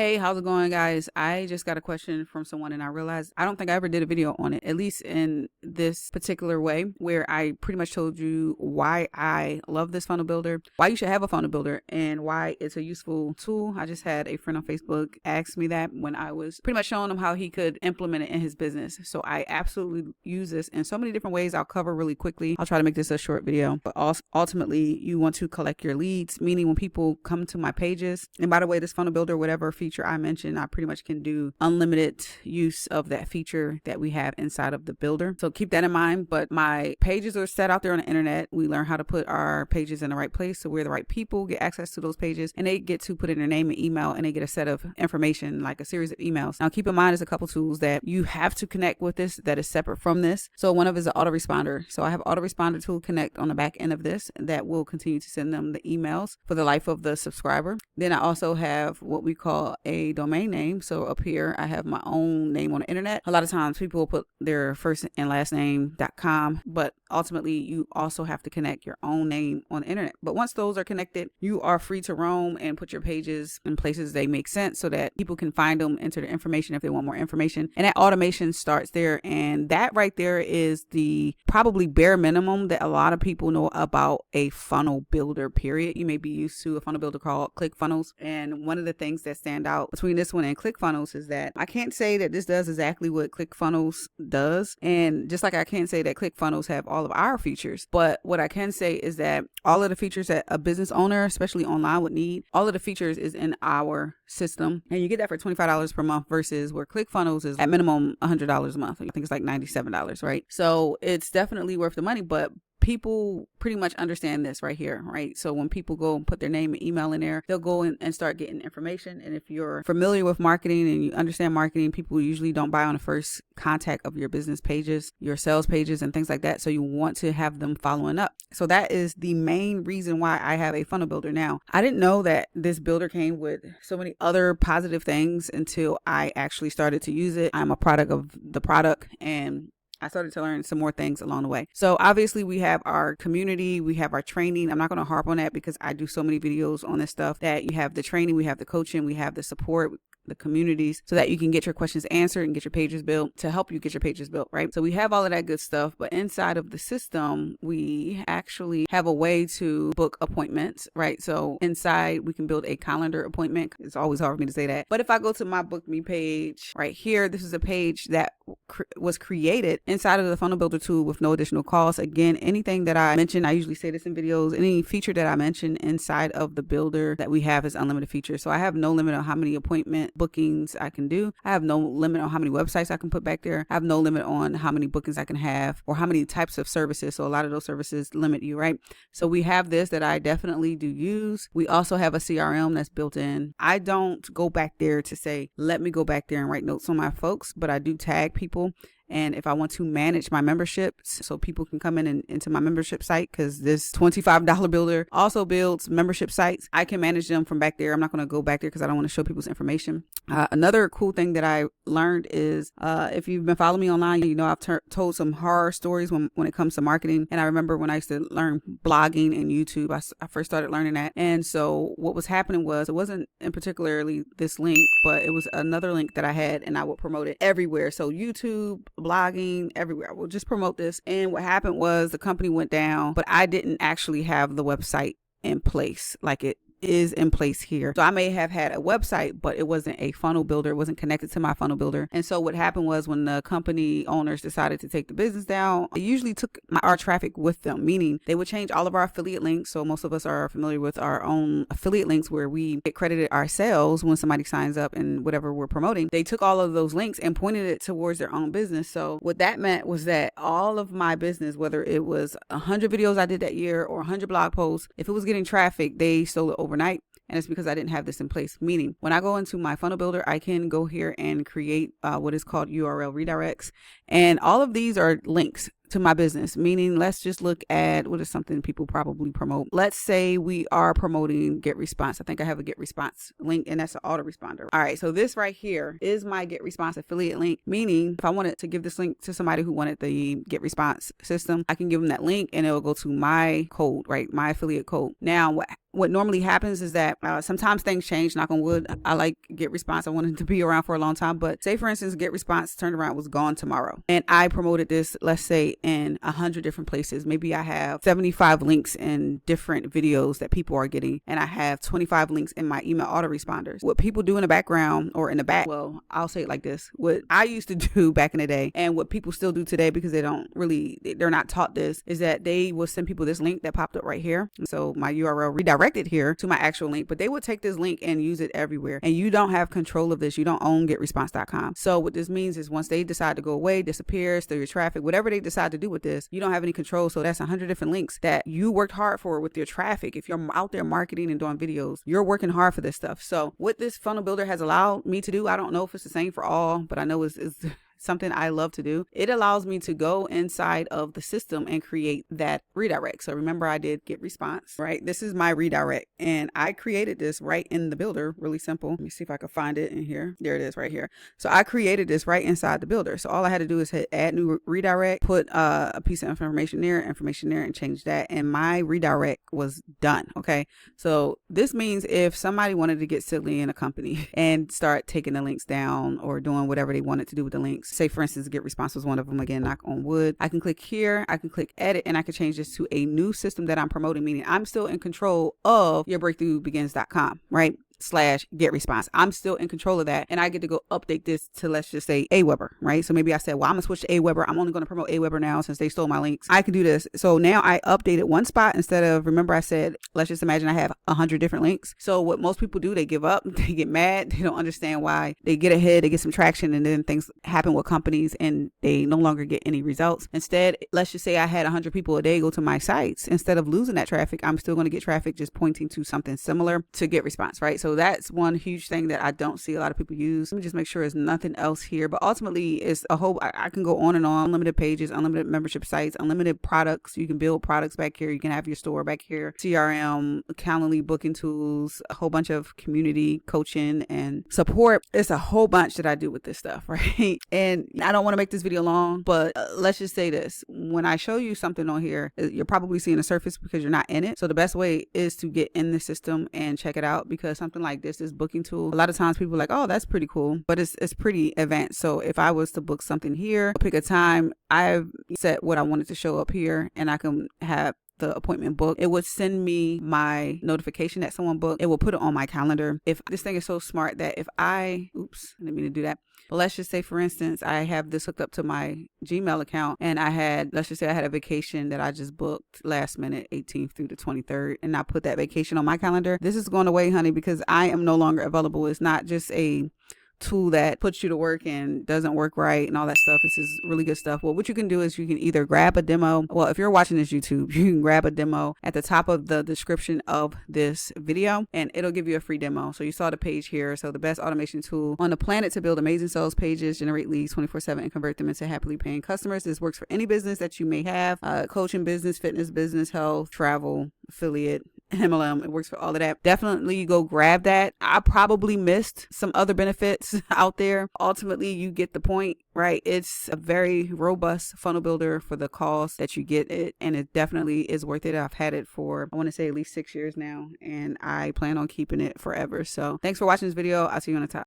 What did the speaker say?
Hey, how's it going, guys? I just got a question from someone and I realized I don't think I ever did a video on it, at least in this particular way, where I pretty much told you why I love this funnel builder, why you should have a funnel builder, and why it's a useful tool. I just had a friend on Facebook ask me that when I was pretty much showing him how he could implement it in his business. So I absolutely use this in so many different ways. I'll cover really quickly. I'll try to make this a short video, but also ultimately you want to collect your leads, meaning when people come to my pages, and by the way, this funnel builder, whatever feature I mentioned, I pretty much can do unlimited use of that feature that we have inside of the builder. So keep that in mind. But my pages are set out there on the internet. We learn how to put our pages in the right place so where the right people get access to those pages and they get to put in their name and email and they get a set of information, like a series of emails. Now keep in mind, there's a couple tools that you have to connect with this that is separate from this. So one of is an autoresponder. So I have autoresponder tool connect on the back end of this that will continue to send them the emails for the life of the subscriber. Then I also have what we call a domain name. So up here, I have my own name on the internet. A lot of times people will put their first and last name.com, but ultimately you also have to connect your own name on the internet. But once those are connected, you are free to roam and put your pages in places they make sense so that people can find them, enter the information if they want more information. And that automation starts there. And that right there is the probably bare minimum that a lot of people know about a funnel builder, period. You may be used to a funnel builder called ClickFunnels. And one of the things that stand out between this one and ClickFunnels is that I can't say that this does exactly what ClickFunnels does. And just like I can't say that ClickFunnels have all of our features, but what I can say is that all of the features that a business owner, especially online, would need, all of the features is in our system. And you get that for $25 per month versus where ClickFunnels is at minimum $100 a month. I think it's like $97, right? So it's definitely worth the money, but people pretty much understand this right here, right? So when people go and put their name and email in there, they'll go in and start getting information. And if you're familiar with marketing and you understand marketing, people usually don't buy on the first contact of your business pages, your sales pages and things like that. So you want to have them following up. So that is the main reason why I have a funnel builder. Now, I didn't know that this builder came with so many other positive things until I actually started to use it. I'm a product of the product, and I started to learn some more things along the way. So obviously we have our community, we have our training. I'm not going to harp on that because I do so many videos on this stuff that you have the training, we have the coaching, we have the support, the communities, so that you can get your questions answered and get your pages built to help you get your pages built, right? So we have all of that good stuff, but inside of the system, we actually have a way to book appointments, right? So inside we can build a calendar appointment. It's always hard for me to say that. But if I go to my Book Me page right here, this is a page that was created inside of the funnel builder tool with no additional cost. Again, anything that I mentioned, I usually say this in videos, any feature that I mention inside of the builder that we have is unlimited features. So I have no limit on how many appointment bookings I can do. I have no limit on how many websites I can put back there. I have no limit on how many bookings I can have or how many types of services. So a lot of those services limit you, right? So we have this that I definitely do use. We also have a CRM that's built in. I don't go back there to say, let me go back there and write notes on my folks, but I do tag people. And if I want to manage my memberships so people can come in and into my membership site, because this $25 builder also builds membership sites, I can manage them from back there. I'm not going to go back there because I don't want to show people's information. Another cool thing that I learned is if you've been following me online, you know I've told some horror stories when it comes to marketing. And I remember when I used to learn blogging and YouTube, I first started learning that. And so what was happening was, it wasn't in particularly this link, but it was another link that I had and I would promote it everywhere. So YouTube, blogging, everywhere. I will just promote this. And what happened was the company went down, but I didn't actually have the website in place like it is in place here. So I may have had a website, but it wasn't a funnel builder. It wasn't connected to my funnel builder. And so what happened was when the company owners decided to take the business down, they usually took our traffic with them, meaning they would change all of our affiliate links. So most of us are familiar with our own affiliate links where we get credited our sales when somebody signs up and whatever we're promoting. They took all of those links and pointed it towards their own business. So what that meant was that all of my business, whether it was 100 videos I did that year or 100 blog posts, if it was getting traffic, they stole it overnight. And it's because I didn't have this in place. Meaning when I go into my funnel builder, I can go here and create what is called URL redirects. And all of these are links to my business. Meaning, let's just look at what is something people probably promote. Let's say we are promoting GetResponse. I think I have a GetResponse link, and that's an autoresponder. All right, so this right here is my GetResponse affiliate link, meaning if I wanted to give this link to somebody who wanted the GetResponse system, I can give them that link and it'll go to my code, right? My affiliate code. Now, what normally happens is that sometimes things change, knock on wood. I like GetResponse. I wanted to be around for a long time, but say for instance, GetResponse turned around, was gone tomorrow, and I promoted this, let's say, in 100 different places. Maybe I have 75 links in different videos that people are getting, and I have 25 links in my email autoresponders. What people do in the background or in the back, well, I'll say it like this: what I used to do back in the day, and what people still do today, because they're not taught this, is that they will send people this link that popped up right here. So my URL redirected here to my actual link, but they would take this link and use it everywhere, and you don't have control of this. You don't own GetResponse.com. So what this means is once they decide to go away, disappear, steal your traffic, whatever they decide to do with this, you don't have any control. So that's 100 different links that you worked hard for with your traffic. If you're out there marketing and doing videos, you're working hard for this stuff. So what this funnel builder has allowed me to do, I don't know if it's the same for all, but I know it's something I love to do. It allows me to go inside of the system and create that redirect. So remember, I did GetResponse, right? This is my redirect, and I created this right in the builder. Really simple. Let me see if I can find it in here. There it is right here. So I created this right inside the builder. So all I had to do is hit add new redirect, put a piece of information there, and change that. And my redirect was done. Okay. So this means if somebody wanted to get silly in a company and start taking the links down or doing whatever they wanted to do with the links, say for instance, GetResponse was one of them, again, knock on wood, I can click here, I can click edit, and I can change this to a new system that I'm promoting, meaning I'm still in control of yourbreakthroughbegins.com, right? /GetResponse. I'm still in control of that, and I get to go update this to, let's just say, Aweber, right? So maybe I said, well, I'm gonna switch to Aweber. I'm only going to promote Aweber now since they stole my links. I can do this. So now I updated one spot instead of, remember I said, let's just imagine I have 100 different links. So what most people do, they give up, they get mad, they don't understand why. They get ahead, they get some traction, and then things happen with companies and they no longer get any results. Instead, let's just say I had 100 people a day go to my sites. Instead of losing that traffic, I'm still going to get traffic just pointing to something similar to GetResponse, right? So that's one huge thing that I don't see a lot of people use. Let me just make sure there's nothing else here, but ultimately it's a whole, I can go on and on. Unlimited pages, unlimited membership sites, unlimited products. You can build products back here. You can have your store back here, CRM, Calendly, booking tools, a whole bunch of community coaching and support. It's a whole bunch that I do with this stuff, right? And I don't want to make this video long, but let's just say this: when I show you something on here, you're probably seeing the surface because you're not in it. So the best way is to get in the system and check it out, because something like this booking tool, a lot of times people are like, oh, that's pretty cool, but it's pretty advanced. So if I was to book something here, pick a time, I've set what I wanted to show up here, and I can have the appointment book. It would send me my notification that someone booked. It will put it on my calendar. If this thing is so smart that if I, oops, I didn't mean to do that. But let's just say, for instance, I have this hooked up to my Gmail account, and let's just say I had a vacation that I just booked last minute, 18th through the 23rd, and I put that vacation on my calendar. This is going away, honey, because I am no longer available. It's not just a tool that puts you to work and doesn't work right and all that stuff. This is really good stuff. Well, what you can do is you can either grab a demo. Well, if you're watching this YouTube, you can grab a demo at the top of the description of this video, and it'll give you a free demo. So you saw the page here. So the best automation tool on the planet to build amazing sales pages, generate leads 24/7, and convert them into happily paying customers. This works for any business that you may have: coaching business, fitness business, health, travel, affiliate, MLM. It works for all of that. Definitely go grab that. I probably missed some other benefits out there. Ultimately, you get the point, right? It's a very robust funnel builder for the cost that you get it, and it definitely is worth it. I've had it for, I want to say, at least 6 years now, and I plan on keeping it forever. So thanks for watching this video. I'll see you on the top.